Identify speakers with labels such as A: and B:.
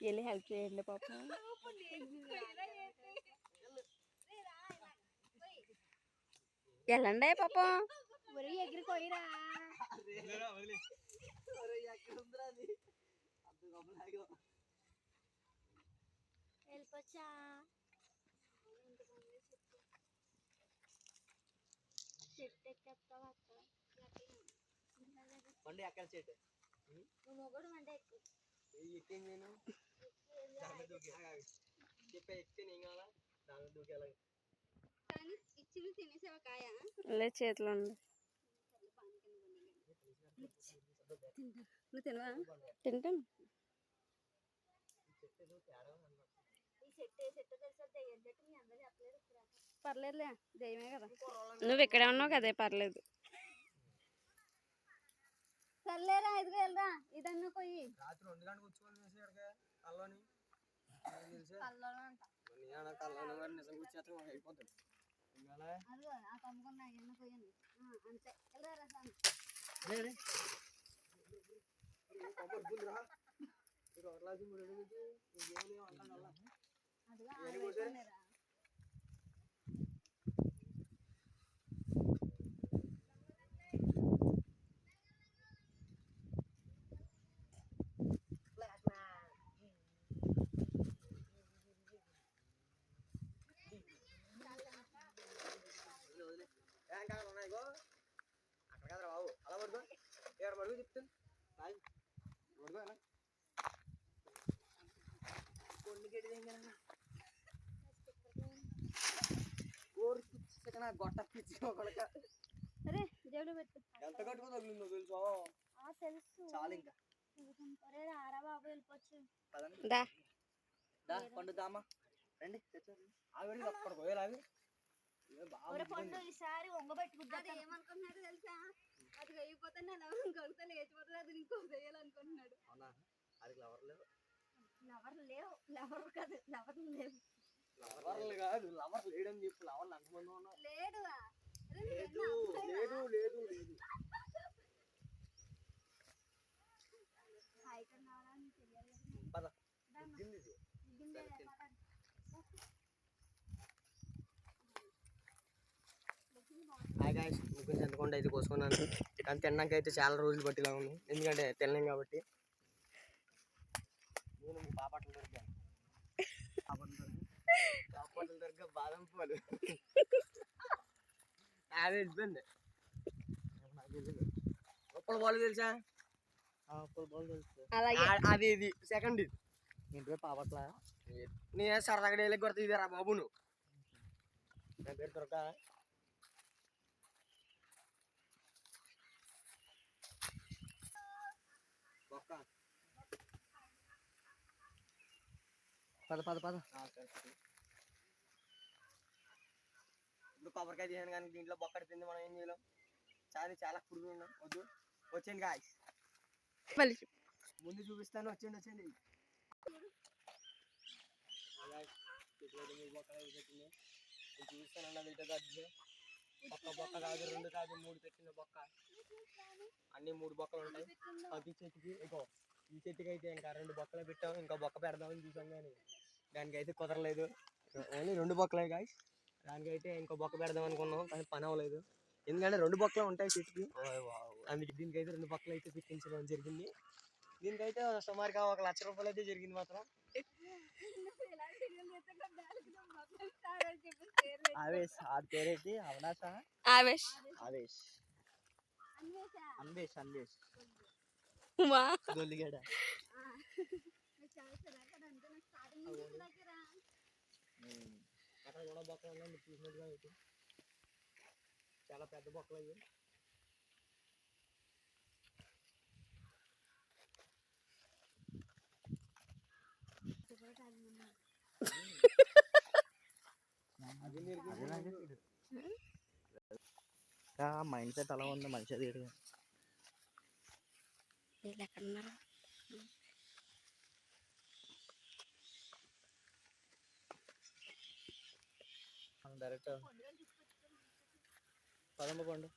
A: వెళ్ళి హెల్ప్ చేయండి పాపం. వెళ్ళండి పాపం.
B: ఎగిరి పోయిరా వెళ్ళిపోచ్చా. చెట్టు ఎక్కేస్తావా అక్క?
C: బండి ఎక్కడ చెట్టు
B: నువ్వు మొగడు అంటే ఎక్కువ
C: ఎక్కింది నేను చెప్పే ఎక్కితే నేను కావాలా దాని దూకేలా.
B: కానీ ఇచ్చింది తినేసావా కాయ?
A: లేదు చేతిలో ఉంది. నువ్వు తినవా? తింటాను. పర్లేదులే, దయ్యమే కదా. నువ్వు ఇక్కడే ఉన్నావు కదే, పర్లేదు.
B: సర్లేరా ఇదిగో వెళ్ళరా. ఇదన్నా పోయి
C: రాత్రి 2 గంటలకు కూర్చోని చూసి కల్లోని
B: కల్లోనే అంట.
C: నిజం కూర్చేస్తే అయిపోతాడు.
B: అదిగో ఆ తమ్ముకున్నా ఎన్న పోయింది అంతే. వెళ్ళరా సామి.
C: అక్కడ కదా బాబు అలా పడుకో ఇక్కడ పడుకు చెప్తాను గొట్ట పిచ్చి
B: అరే దేవుడు పెట్టు.
C: ఎంత కట్టుకో తగిలిందో తెలుసా?
B: తెలుసు
C: చాలు ఇంకా
B: ఆరా బాబు వెళ్ళిపోవచ్చు.
C: పండుదామా రండి ఆవిడ అక్కడ పోయేలాగా
B: పండు ఈసారి వంగబెట్టుకుంటా. అది ఏమనుకుంటున్నాడు తెలుసా? అది అయిపోతే నేను కడుతా లేచిపోతుంది, అది ఇంకో వేయాలనుకుంటున్నాడు.
C: అవునా? అది లవర్ లేవు.
B: లవర్ లేవు. లవర్ కాదు, లవర్ లేవు.
C: లవర్లు కాదు, లవర్ లేడని చెప్పు. లవర్లు అంతమంది ఉన్నారు.
B: లేడు
C: లేదు లేదు లేదు లేదు. పద హాయ్ గాయ్స్, ముగ్గురు చింతకుండా అయితే కోసుకున్నాను. కానీ తినడానికి అయితే చాలా రోజులు పట్టిలా ఉంది, ఎందుకంటే తినలేం కాబట్టి. నేను బాపట్ల దొరికాను. బాపట్ల దొరికా బాదం పాలు అది ఇబ్బంది. ఉప్పల పాలు తెలుసా? ఉప్పల పాలు తెలుసు. అది ఇది సెకండ్ ఇది ఇంటి బాపట్ల. నేను సరదాగా డైలీ కొడతా ఇదేరా బాబు. నువ్వు నా పేరు దొరక పద పద పద. ఇప్పుడు కొబ్బరికాయ తీసాను కానీ దీంట్లో బొక్కడి తింది, మనం ఏం చేయలేం. చాలా పురుగు ఉన్నాం. వద్దు వచ్చేయండి గాయస్, ముందు చూపిస్తాను. వచ్చేయండి వచ్చేయండి. చూపిస్తాను అన్నది ఇటు కాదు, ఒక్క బొక్క కాదు, 2 కాదు, 3 పెట్టిన బొక్క. అన్ని 3 బొక్కలు ఉంటాయి. ప్రతి చెట్టుకి ఈ చెట్టుకి అయితే ఇంకా 2 బొక్కలు పెట్టాము. ఇంకా బొక్క పెడదామని చూసాం కానీ దానికైతే కుదరలేదు. ఓన్లీ 2 బొక్కలే గాయస్. దానికైతే ఇంకో బొక్క పెడదాం అనుకున్నాం కానీ పని అవ్వలేదు, ఎందుకంటే 2 బొక్కలు ఉంటాయి చెట్టుకి. అందుకే దీనికైతే 2 బొక్కలు అయితే పెట్టించడం జరిగింది. దీనికైతే సుమారుగా 1 లక్ష రూపాయలు అయితే జరిగింది మాత్రం. ఆవేశ్ ఆ పేరేంటి? అవినాశ
A: ఆవేశ్
C: ఆవేశ్ అన్వేష్ అన్వేష్ గొల్లిగడ. అక్కడ కూడా బొక్కలు ఉన్నాయి, మీరు చూసినట్టుగా అయితే చాలా పెద్ద బొక్కలు అయ్యి. మైండ్ సెట్ అలా ఉంది మనిషి. అది డైరెక్ట్ పదమ్మ పండు.